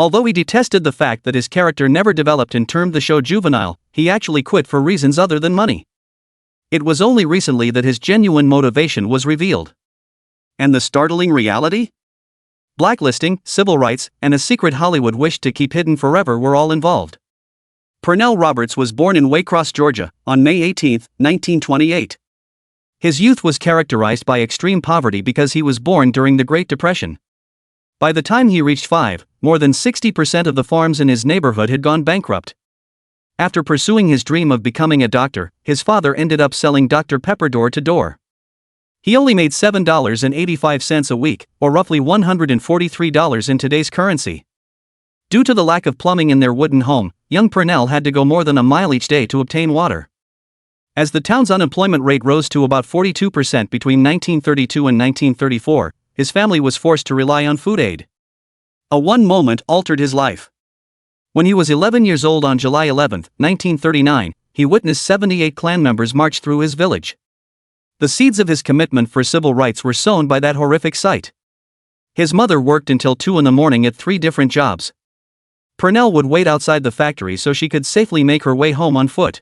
Although he detested the fact that his character never developed and termed the show juvenile, he actually quit for reasons other than money. It was only recently that his genuine motivation was revealed. And the startling reality? Blacklisting, civil rights, and a secret Hollywood wished to keep hidden forever were all involved. Pernell Roberts was born in Waycross, Georgia, on May 18, 1928. His youth was characterized by extreme poverty because he was born during the Great Depression. By the time he reached 5, more than 60% of the farms in his neighborhood had gone bankrupt. After pursuing his dream of becoming a doctor, his father ended up selling Dr. Pepper door to door. He only made $7.85 a week, or roughly $143 in today's currency. Due to the lack of plumbing in their wooden home, young Pernell had to go more than a mile each day to obtain water. As the town's unemployment rate rose to about 42% between 1932 and 1934, his family was forced to rely on food aid. A one moment altered his life. When he was 11 years old on July 11, 1939, he witnessed 78 Klan members march through his village. The seeds of his commitment for civil rights were sown by that horrific sight. His mother worked until 2 in the morning at 3 different jobs. Pernell would wait outside the factory so she could safely make her way home on foot.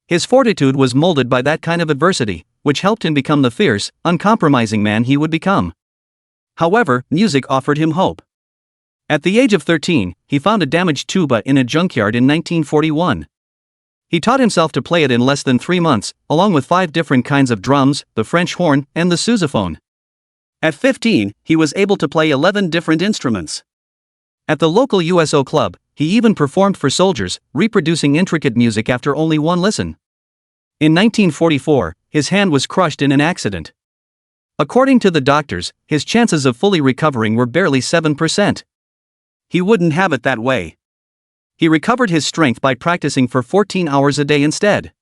His fortitude was molded by that kind of adversity, which helped him become the fierce, uncompromising man he would become. However, music offered him hope. At the age of 13, he found a damaged tuba in a junkyard in 1941. He taught himself to play it in less than 3 months, along with 5 different kinds of drums, the French horn, and the sousaphone. At 15, he was able to play 11 different instruments. At the local USO club, he even performed for soldiers, reproducing intricate music after only 1 listen. In 1944, his hand was crushed in an accident. According to the doctors, his chances of fully recovering were barely 7%. He wouldn't have it that way. He recovered his strength by practicing for 14 hours a day instead.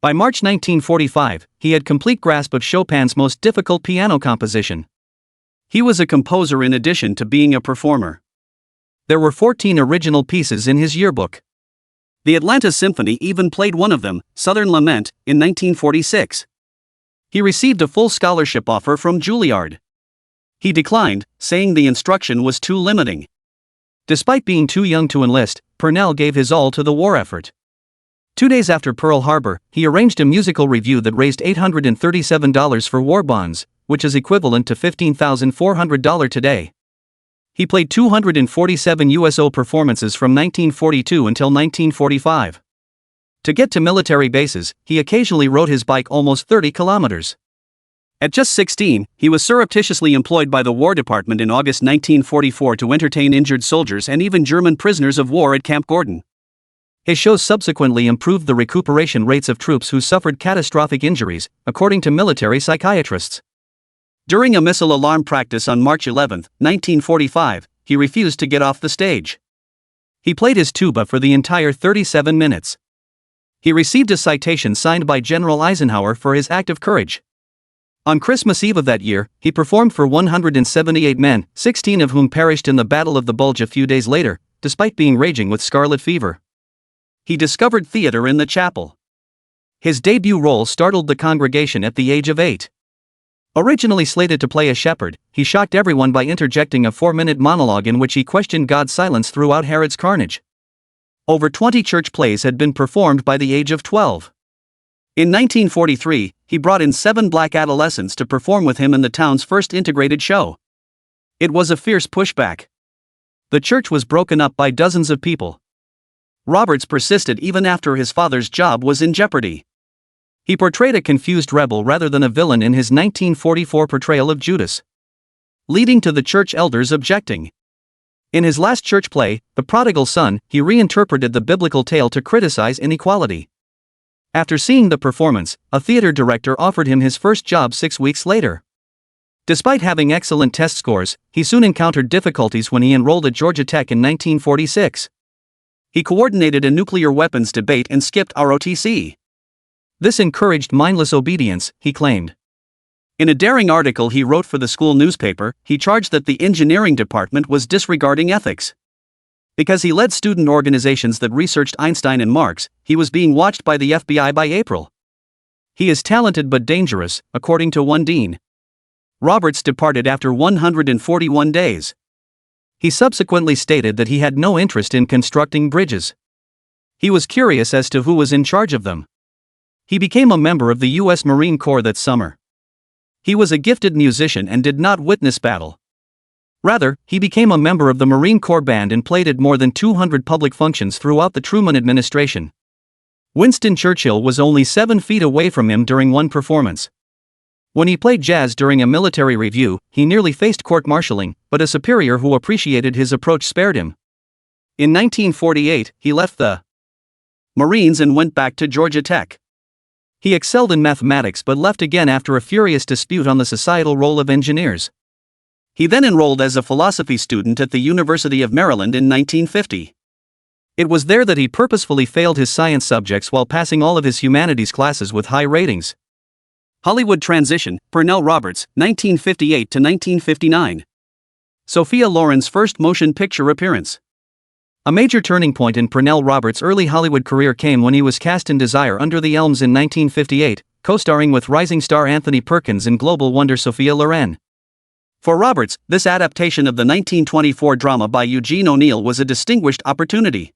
By March 1945, he had complete grasp of Chopin's most difficult piano composition. He was a composer in addition to being a performer. There were 14 original pieces in his yearbook. The Atlanta Symphony even played one of them, Southern Lament, in 1946. He received a full scholarship offer from Juilliard. He declined, saying the instruction was too limiting. Despite being too young to enlist, Pernell gave his all to the war effort. 2 days after Pearl Harbor, he arranged a musical revue that raised $837 for war bonds, which is equivalent to $15,400 today. He played 247 USO performances from 1942 until 1945. To get to military bases, he occasionally rode his bike almost 30 kilometers. At just 16, he was surreptitiously employed by the War Department in August 1944 to entertain injured soldiers and even German prisoners of war at Camp Gordon. His shows subsequently improved the recuperation rates of troops who suffered catastrophic injuries, according to military psychiatrists. During a missile alarm practice on March 11, 1945, he refused to get off the stage. He played his tuba for the entire 37 minutes. He received a citation signed by General Eisenhower for his act of courage. On Christmas Eve of that year, he performed for 178 men, 16 of whom perished in the Battle of the Bulge a few days later, despite being raging with scarlet fever. He discovered theater in the chapel. His debut role startled the congregation at the age of 8. Originally slated to play a shepherd, he shocked everyone by interjecting a 4-minute monologue in which he questioned God's silence throughout Herod's carnage. Over 20 church plays had been performed by the age of 12. In 1943, he brought in 7 black adolescents to perform with him in the town's first integrated show. It was a fierce pushback. The church was broken up by dozens of people. Roberts persisted even after his father's job was in jeopardy. He portrayed a confused rebel rather than a villain in his 1944 portrayal of Judas, leading to the church elders objecting. In his last church play, The Prodigal Son, he reinterpreted the biblical tale to criticize inequality. After seeing the performance, a theater director offered him his first job 6 weeks later. Despite having excellent test scores, he soon encountered difficulties when he enrolled at Georgia Tech in 1946. He coordinated a nuclear weapons debate and skipped ROTC. This encouraged mindless obedience, he claimed. In a daring article he wrote for the school newspaper, he charged that the engineering department was disregarding ethics. Because he led student organizations that researched Einstein and Marx, he was being watched by the FBI by April. He is talented but dangerous, according to one dean. Roberts departed after 141 days. He subsequently stated that he had no interest in constructing bridges. He was curious as to who was in charge of them. He became a member of the U.S. Marine Corps that summer. He was a gifted musician and did not witness battle. Rather, he became a member of the Marine Corps band and played at more than 200 public functions throughout the Truman administration. Winston Churchill was only 7 feet away from him during one performance. When he played jazz during a military review, he nearly faced court-martialing, but a superior who appreciated his approach spared him. In 1948, he left the Marines and went back to Georgia Tech. He excelled in mathematics but left again after a furious dispute on the societal role of engineers. He then enrolled as a philosophy student at the University of Maryland in 1950. It was there that he purposefully failed his science subjects while passing all of his humanities classes with high ratings. Hollywood transition, Pernell Roberts, 1958 to 1959. Sophia Loren's first motion picture appearance. A major turning point in Pernell Roberts' early Hollywood career came when he was cast in Desire Under the Elms in 1958, co-starring with rising star Anthony Perkins and global wonder Sophia Loren. For Roberts, this adaptation of the 1924 drama by Eugene O'Neill was a distinguished opportunity.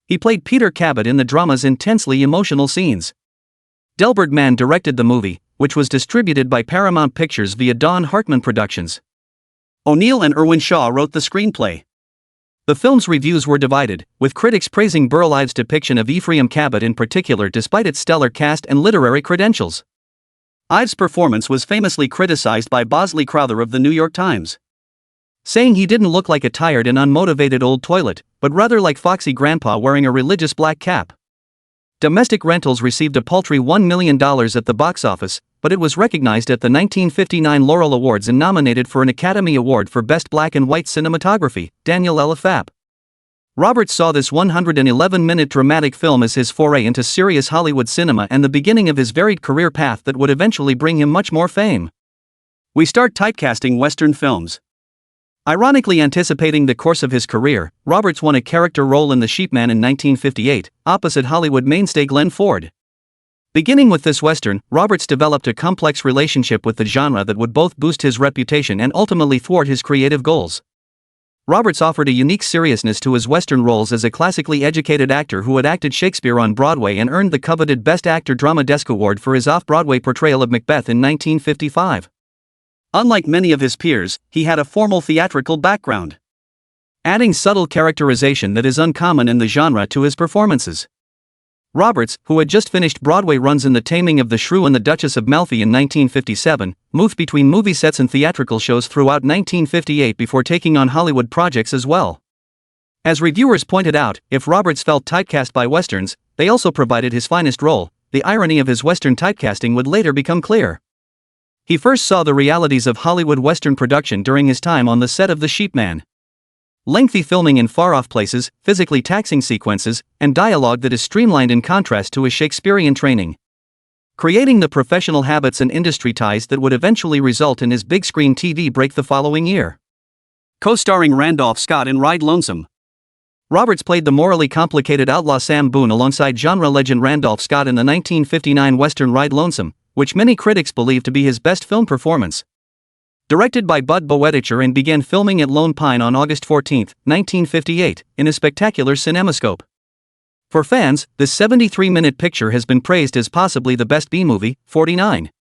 He played Peter Cabot in the drama's intensely emotional scenes. Delbert Mann directed the movie, which was distributed by Paramount Pictures via Don Hartman Productions. O'Neill and Irwin Shaw wrote the screenplay. The film's reviews were divided, with critics praising Burl Ives' depiction of Ephraim Cabot in particular despite its stellar cast and literary credentials. Ives' performance was famously criticized by Bosley Crowther of the New York Times, saying he didn't look like a tired and unmotivated old toilet, but rather like foxy grandpa wearing a religious black cap. Domestic Rentals received a paltry $1 million at the box office, but it was recognized at the 1959 Laurel Awards and nominated for an Academy Award for Best Black and White Cinematography, Daniel L. Fapp. Roberts saw this 111-minute dramatic film as his foray into serious Hollywood cinema and the beginning of his varied career path that would eventually bring him much more fame. We start typecasting Western films. Ironically anticipating the course of his career, Roberts won a character role in The Sheepman in 1958, opposite Hollywood mainstay Glenn Ford. Beginning with this Western, Roberts developed a complex relationship with the genre that would both boost his reputation and ultimately thwart his creative goals. Roberts offered a unique seriousness to his Western roles as a classically educated actor who had acted Shakespeare on Broadway and earned the coveted Best Actor Drama Desk Award for his off-Broadway portrayal of Macbeth in 1955. Unlike many of his peers, he had a formal theatrical background, adding subtle characterization that is uncommon in the genre to his performances. Roberts, who had just finished Broadway runs in The Taming of the Shrew and The Duchess of Malfi in 1957, moved between movie sets and theatrical shows throughout 1958 before taking on Hollywood projects as well. As reviewers pointed out, if Roberts felt typecast by Westerns, they also provided his finest role. The irony of his Western typecasting would later become clear. He first saw the realities of Hollywood Western production during his time on the set of The Sheepman. Lengthy filming in far-off places, physically taxing sequences, and dialogue that is streamlined in contrast to his Shakespearean training, creating the professional habits and industry ties that would eventually result in his big-screen TV break the following year. Co-starring Randolph Scott in Ride Lonesome. Roberts played the morally complicated outlaw Sam Boone alongside genre legend Randolph Scott in the 1959 Western Ride Lonesome, which many critics believe to be his best film performance. Directed by Bud Boetticher and began filming at Lone Pine on August 14, 1958, in a spectacular cinemascope. For fans, this 73-minute picture has been praised as possibly the best B-movie, 49.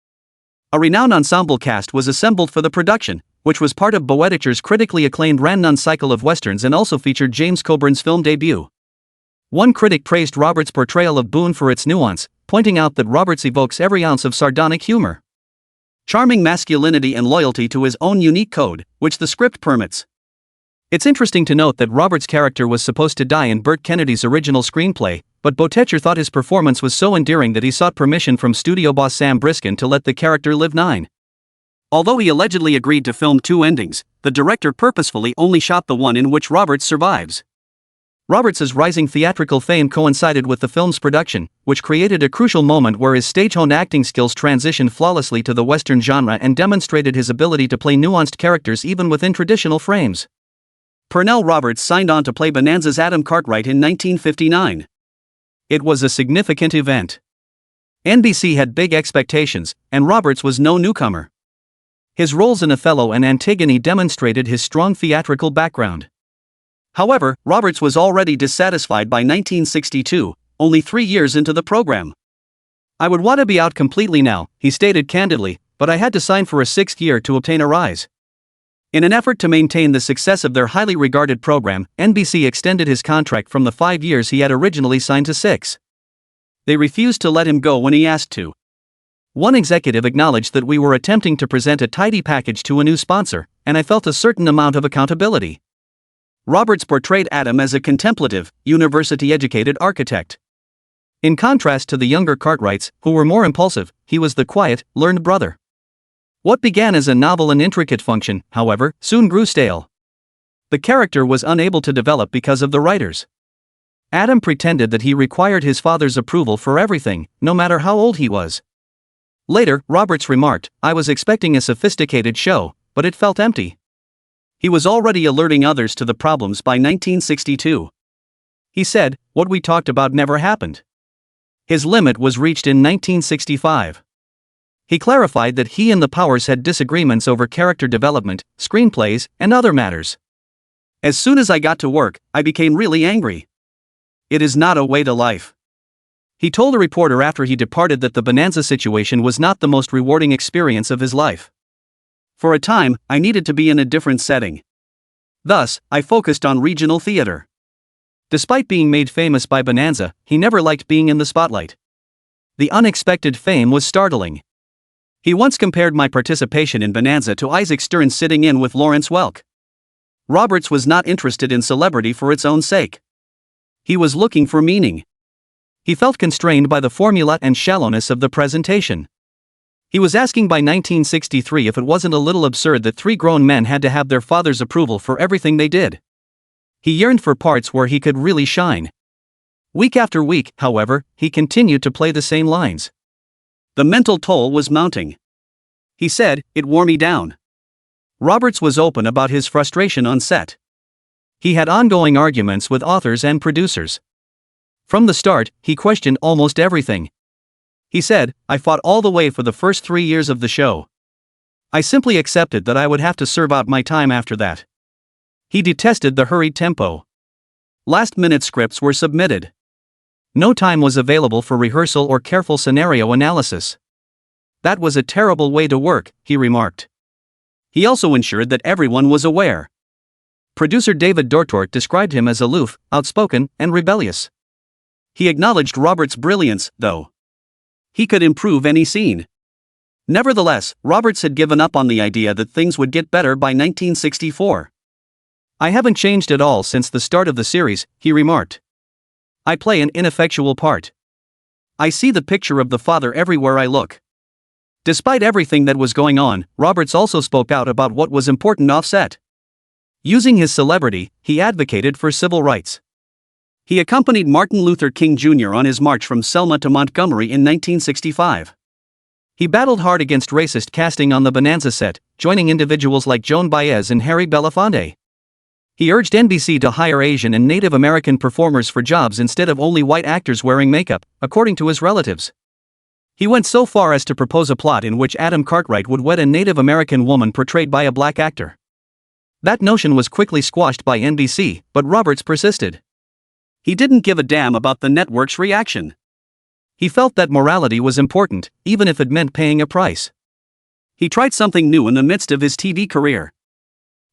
A renowned ensemble cast was assembled for the production, which was part of Boetticher's critically acclaimed Randnon cycle of westerns and also featured James Coburn's film debut. One critic praised Roberts' portrayal of Boone for its nuance, pointing out that Roberts evokes every ounce of sardonic humor, charming masculinity and loyalty to his own unique code, which the script permits. It's interesting to note that Roberts' character was supposed to die in Burt Kennedy's original screenplay, but Boetticher thought his performance was so endearing that he sought permission from studio boss Sam Briskin to let the character live 9. Although he allegedly agreed to film 2 endings, the director purposefully only shot the one in which Roberts survives. Roberts' rising theatrical fame coincided with the film's production, which created a crucial moment where his stage-honed acting skills transitioned flawlessly to the Western genre and demonstrated his ability to play nuanced characters even within traditional frames. Pernell Roberts signed on to play Bonanza's Adam Cartwright in 1959. It was a significant event. NBC had big expectations, and Roberts was no newcomer. His roles in Othello and Antigone demonstrated his strong theatrical background. However, Roberts was already dissatisfied by 1962, only 3 years into the program. "I would want to be out completely now," he stated candidly, "but I had to sign for a 6th year to obtain a rise." In an effort to maintain the success of their highly regarded program, NBC extended his contract from the 5 years he had originally signed to 6. They refused to let him go when he asked to. One executive acknowledged that, "We were attempting to present a tidy package to a new sponsor, and I felt a certain amount of accountability." Roberts portrayed Adam as a contemplative, university-educated architect. In contrast to the younger Cartwrights, who were more impulsive, he was the quiet, learned brother. What began as a novel and intricate function, however, soon grew stale. The character was unable to develop because of the writers. Adam pretended that he required his father's approval for everything, no matter how old he was. Later, Roberts remarked, "I was expecting a sophisticated show, but it felt empty." He was already alerting others to the problems by 1962. He said, "What we talked about never happened." His limit was reached in 1965. He clarified that he and the powers had disagreements over character development, screenplays, and other matters. "As soon as I got to work, I became really angry. It is not a way to life." He told a reporter after he departed that the Bonanza situation was not the most rewarding experience of his life. "For a time, I needed to be in a different setting. Thus, I focused on regional theater." Despite being made famous by Bonanza, he never liked being in the spotlight. The unexpected fame was startling. He once compared my participation in Bonanza to Isaac Stern sitting in with Lawrence Welk. Roberts was not interested in celebrity for its own sake. He was looking for meaning. He felt constrained by the formula and shallowness of the presentation. He was asking by 1963 if it wasn't a little absurd that 3 grown men had to have their father's approval for everything they did. He yearned for parts where he could really shine. Week after week, however, he continued to play the same lines. The mental toll was mounting. He said, "It wore me down." Roberts was open about his frustration on set. He had ongoing arguments with authors and producers. From the start, he questioned almost everything. He said, "I fought all the way for the first 3 years of the show. I simply accepted that I would have to serve out my time after that." He detested the hurried tempo. Last-minute scripts were submitted. No time was available for rehearsal or careful scenario analysis. "That was a terrible way to work," he remarked. He also ensured that everyone was aware. Producer David Dortort described him as aloof, outspoken, and rebellious. He acknowledged Roberts' brilliance, though. He could improve any scene. Nevertheless, Roberts had given up on the idea that things would get better by 1964. "I haven't changed at all since the start of the series," he remarked. "I play an ineffectual part. I see the picture of the father everywhere I look." Despite everything that was going on, Roberts also spoke out about what was important offset. Using his celebrity, he advocated for civil rights. He accompanied Martin Luther King Jr. on his march from Selma to Montgomery in 1965. He battled hard against racist casting on the Bonanza set, joining individuals like Joan Baez and Harry Belafonte. He urged NBC to hire Asian and Native American performers for jobs instead of only white actors wearing makeup, according to his relatives. He went so far as to propose a plot in which Adam Cartwright would wed a Native American woman portrayed by a black actor. That notion was quickly squashed by NBC, but Roberts persisted. He didn't give a damn about the network's reaction. He felt that morality was important, even if it meant paying a price. He tried something new in the midst of his TV career.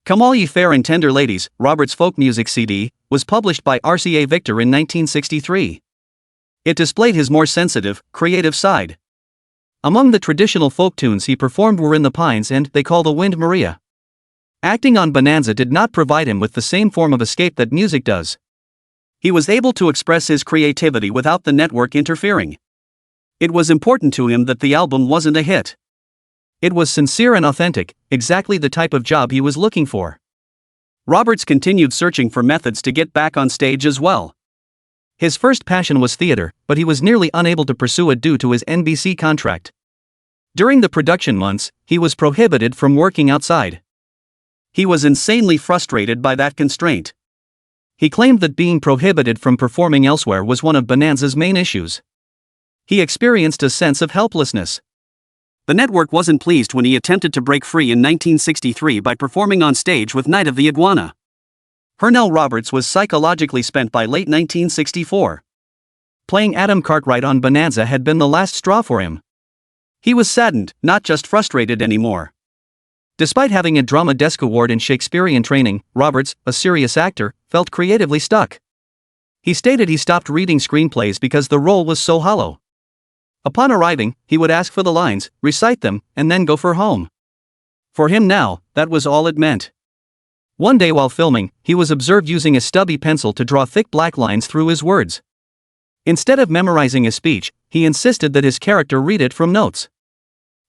Come All Ye Fair and Tender Ladies, Roberts' folk music CD, was published by RCA Victor in 1963. It displayed his more sensitive, creative side. Among the traditional folk tunes he performed were In the Pines and They Call the Wind Maria. Acting on Bonanza did not provide him with the same form of escape that music does. He was able to express his creativity without the network interfering. It was important to him that the album wasn't a hit. It was sincere and authentic, exactly the type of job he was looking for. Roberts continued searching for methods to get back on stage as well. His first passion was theater, but he was nearly unable to pursue it due to his NBC contract. During the production months, he was prohibited from working outside. He was insanely frustrated by that constraint. He claimed that being prohibited from performing elsewhere was one of Bonanza's main issues. He experienced a sense of helplessness. The network wasn't pleased when he attempted to break free in 1963 by performing on stage with Night of the Iguana. Pernell Roberts was psychologically spent by late 1964. Playing Adam Cartwright on Bonanza had been the last straw for him. He was saddened, not just frustrated anymore. Despite having a Drama Desk Award in Shakespearean training, Roberts, a serious actor, felt creatively stuck. He stated he stopped reading screenplays because the role was so hollow. Upon arriving, he would ask for the lines, recite them, and then go for home. For him now, that was all it meant. One day while filming, he was observed using a stubby pencil to draw thick black lines through his words. Instead of memorizing a speech, he insisted that his character read it from notes.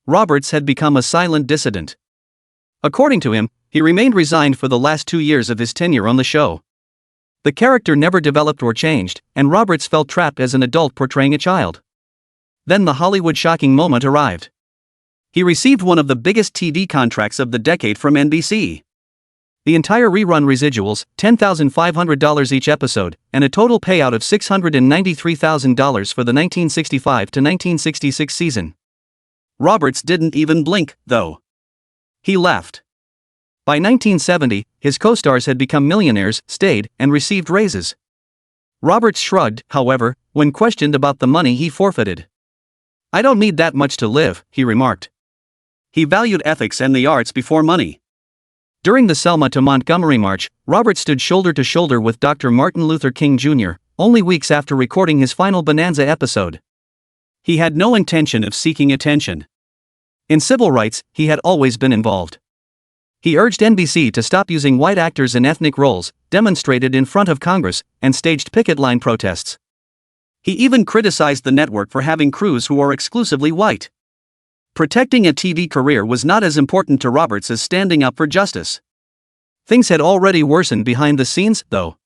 Roberts had become a silent dissident. According to him, he remained resigned for the last 2 years of his tenure on the show. The character never developed or changed, and Roberts felt trapped as an adult portraying a child. Then the Hollywood shocking moment arrived. He received one of the biggest TV contracts of the decade from NBC. The entire rerun residuals, $10,500 each episode, and a total payout of $693,000 for the 1965 to 1966 season. Roberts didn't even blink, though. He left. By 1970, his co-stars had become millionaires, stayed, and received raises. Roberts shrugged, however, when questioned about the money he forfeited. "I don't need that much to live," he remarked. He valued ethics and the arts before money. During the Selma to Montgomery March, Roberts stood shoulder to shoulder with Dr. Martin Luther King Jr., only weeks after recording his final Bonanza episode. He had no intention of seeking attention. In civil rights, he had always been involved. He urged NBC to stop using white actors in ethnic roles, demonstrated in front of Congress, and staged picket line protests. He even criticized the network for having crews who were exclusively white. Protecting a TV career was not as important to Roberts as standing up for justice. Things had already worsened behind the scenes, though.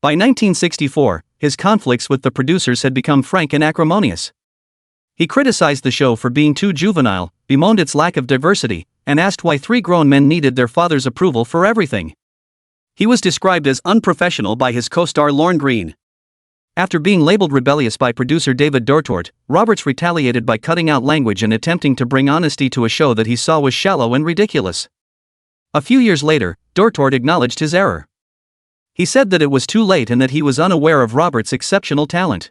By 1964, his conflicts with the producers had become frank and acrimonious. He criticized the show for being too juvenile, bemoaned its lack of diversity, and asked why 3 grown men needed their father's approval for everything. He was described as unprofessional by his co-star Lorne Greene. After being labeled rebellious by producer David Dortort, Roberts retaliated by cutting out language and attempting to bring honesty to a show that he saw was shallow and ridiculous. A few years later, Dortort acknowledged his error. He said that it was too late and that he was unaware of Roberts' exceptional talent.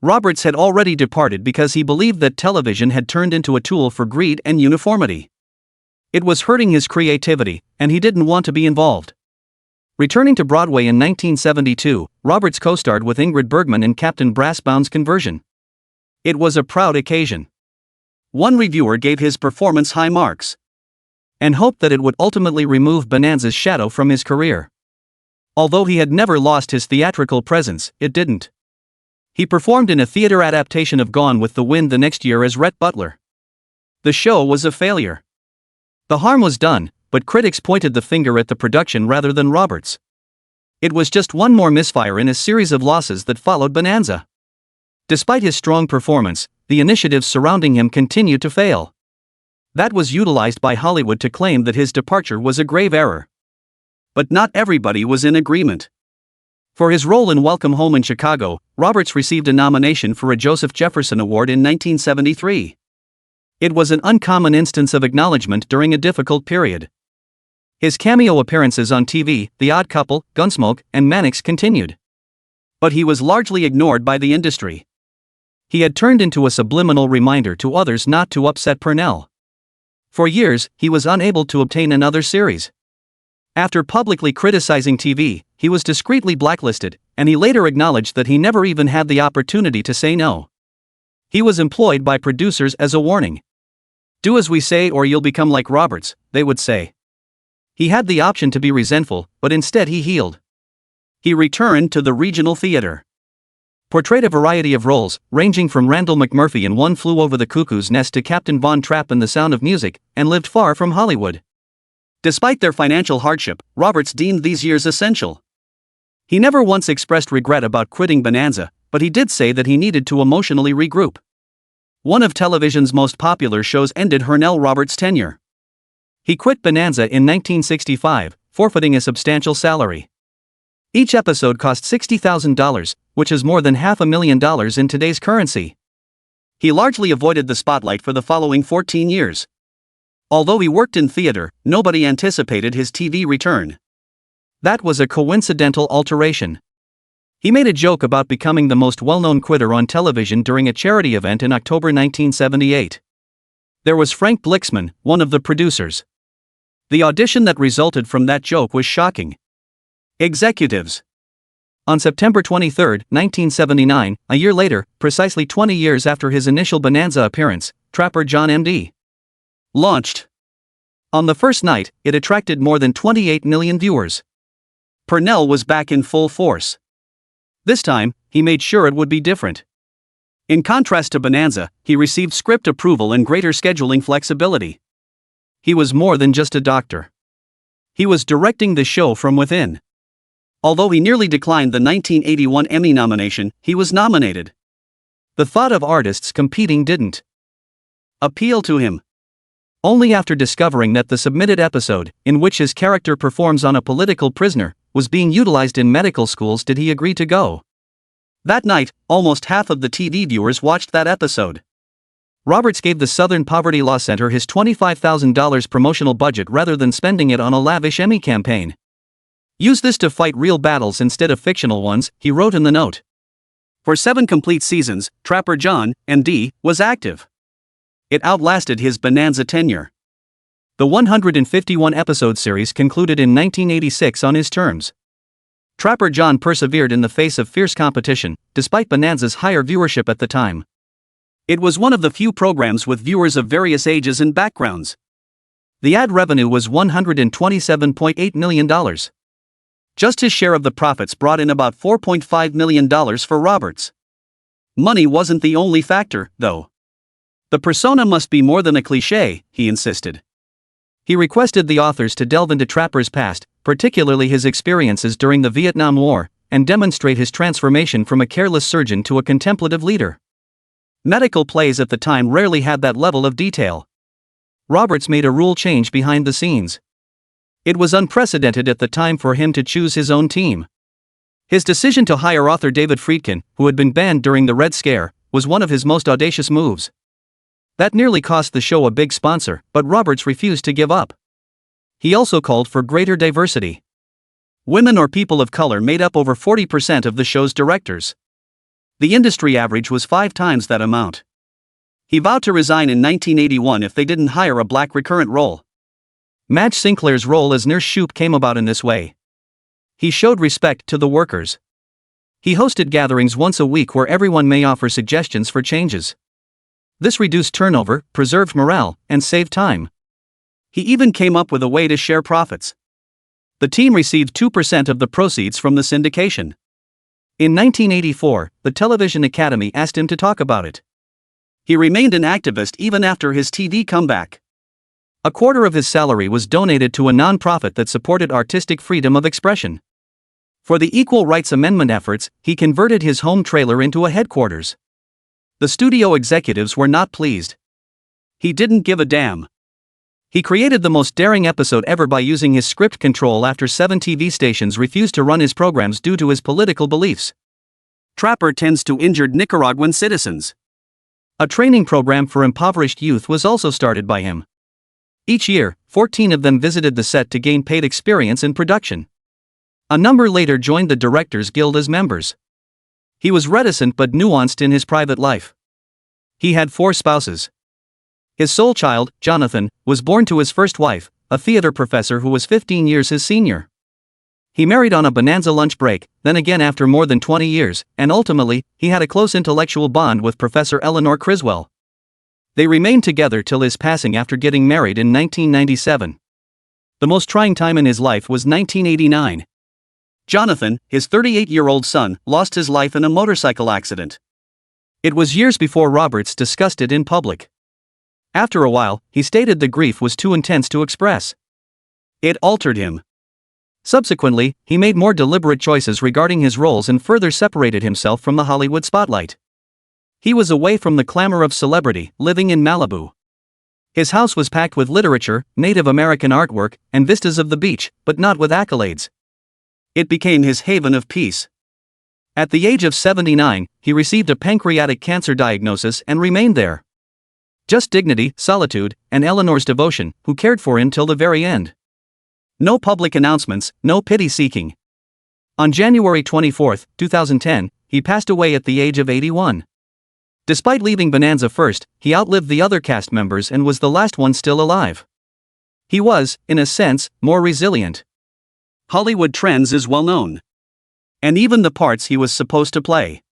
Roberts had already departed because he believed that television had turned into a tool for greed and uniformity. It was hurting his creativity, and he didn't want to be involved. Returning to Broadway in 1972, Roberts co-starred with Ingrid Bergman in Captain Brassbound's Conversion. It was a proud occasion. One reviewer gave his performance high marks and hoped that it would ultimately remove Bonanza's shadow from his career. Although he had never lost his theatrical presence, it didn't. He performed in a theater adaptation of Gone with the Wind the next year as Rhett Butler. The show was a failure. The harm was done, but critics pointed the finger at the production rather than Roberts. It was just one more misfire in a series of losses that followed Bonanza. Despite his strong performance, the initiatives surrounding him continued to fail. That was utilized by Hollywood to claim that his departure was a grave error. But not everybody was in agreement. For his role in Welcome Home in Chicago, Roberts received a nomination for a Joseph Jefferson Award in 1973. It was an uncommon instance of acknowledgement during a difficult period. His cameo appearances on TV, The Odd Couple, Gunsmoke, and Mannix continued. But he was largely ignored by the industry. He had turned into a subliminal reminder to others not to upset Pernell. For years, he was unable to obtain another series. After publicly criticizing TV, he was discreetly blacklisted, and he later acknowledged that he never even had the opportunity to say no. He was employed by producers as a warning. "Do as we say or you'll become like Roberts," they would say. He had the option to be resentful, but instead he healed. He returned to the regional theater. Portrayed a variety of roles, ranging from Randall McMurphy in One Flew Over the Cuckoo's Nest to Captain Von Trapp in The Sound of Music, and lived far from Hollywood. Despite their financial hardship, Roberts deemed these years essential. He never once expressed regret about quitting Bonanza, but he did say that he needed to emotionally regroup. One of television's most popular shows ended Pernell Roberts' tenure. He quit Bonanza in 1965, forfeiting a substantial salary. Each episode cost $60,000, which is more than $500,000 in today's currency. He largely avoided the spotlight for the following 14 years. Although he worked in theater, nobody anticipated his TV return. That was a coincidental alteration. He made a joke about becoming the most well-known quitter on television during a charity event in October 1978. There was Frank Blixman, one of the producers. The audition that resulted from that joke was shocking. Executives. On September 23, 1979, a year later, precisely 20 years after his initial Bonanza appearance, Trapper John MD launched. On the first night, it attracted more than 28 million viewers. Pernell was back in full force. This time, he made sure it would be different. In contrast to Bonanza, he received script approval and greater scheduling flexibility. He was more than just a doctor. He was directing the show from within. Although he nearly declined the 1981 Emmy nomination, he was nominated. The thought of artists competing didn't appeal to him. Only after discovering that the submitted episode, in which his character performs on a political prisoner, was being utilized in medical schools did he agree to go. That night, almost half of the TV viewers watched that episode. Roberts gave the Southern Poverty Law Center his $25,000 promotional budget rather than spending it on a lavish Emmy campaign. Use this to fight real battles instead of fictional ones, he wrote in the note. For 7 complete seasons, Trapper John, MD, was active. It outlasted his Bonanza tenure. The 151-episode series concluded in 1986 on his terms. Trapper John persevered in the face of fierce competition, despite Bonanza's higher viewership at the time. It was one of the few programs with viewers of various ages and backgrounds. The ad revenue was $127.8 million. Just his share of the profits brought in about $4.5 million for Roberts. Money wasn't the only factor, though. The persona must be more than a cliché, he insisted. He requested the authors to delve into Trapper's past, particularly his experiences during the Vietnam War, and demonstrate his transformation from a careless surgeon to a contemplative leader. Medical plays at the time rarely had that level of detail. Roberts made a rule change behind the scenes. It was unprecedented at the time for him to choose his own team. His decision to hire author David Friedkin, who had been banned during the Red Scare, was one of his most audacious moves. That nearly cost the show a big sponsor, but Roberts refused to give up. He also called for greater diversity. Women or people of color made up over 40% of the show's directors. The industry average was 5 times that amount. He vowed to resign in 1981 if they didn't hire a black recurrent role. Madge Sinclair's role as Nurse Shoop came about in this way. He showed respect to the workers. He hosted gatherings once a week where everyone may offer suggestions for changes. This reduced turnover, preserved morale, and saved time. He even came up with a way to share profits. The team received 2% of the proceeds from the syndication. In 1984, the Television Academy asked him to talk about it. He remained an activist even after his TV comeback. A quarter of his salary was donated to a non-profit that supported artistic freedom of expression. For the Equal Rights Amendment efforts, he converted his home trailer into a headquarters. The studio executives were not pleased. He didn't give a damn. He created the most daring episode ever by using his script control after 7 TV stations refused to run his programs due to his political beliefs. Trapper tends to injured Nicaraguan citizens. A training program for impoverished youth was also started by him. Each year, 14 of them visited the set to gain paid experience in production. A number later joined the Directors Guild as members. He was reticent but nuanced in his private life. He had 4 spouses. His sole child, Jonathan, was born to his first wife, a theater professor who was 15 years his senior. He married on a Bonanza lunch break, then again after more than 20 years, and ultimately, he had a close intellectual bond with Professor Eleanor Criswell. They remained together till his passing after getting married in 1997. The most trying time in his life was 1989. Jonathan, his 38-year-old son, lost his life in a motorcycle accident. It was years before Roberts discussed it in public. After a while, he stated the grief was too intense to express. It altered him. Subsequently, he made more deliberate choices regarding his roles and further separated himself from the Hollywood spotlight. He was away from the clamor of celebrity, living in Malibu. His house was packed with literature, Native American artwork, and vistas of the beach, but not with accolades. It became his haven of peace. At the age of 79, he received a pancreatic cancer diagnosis and remained there. Just dignity, solitude, and Eleanor's devotion, who cared for him till the very end. No public announcements, no pity-seeking. On January 24, 2010, he passed away at the age of 81. Despite leaving Bonanza first, he outlived the other cast members and was the last one still alive. He was, in a sense, more resilient. Hollywood trends is well known. And even the parts he was supposed to play.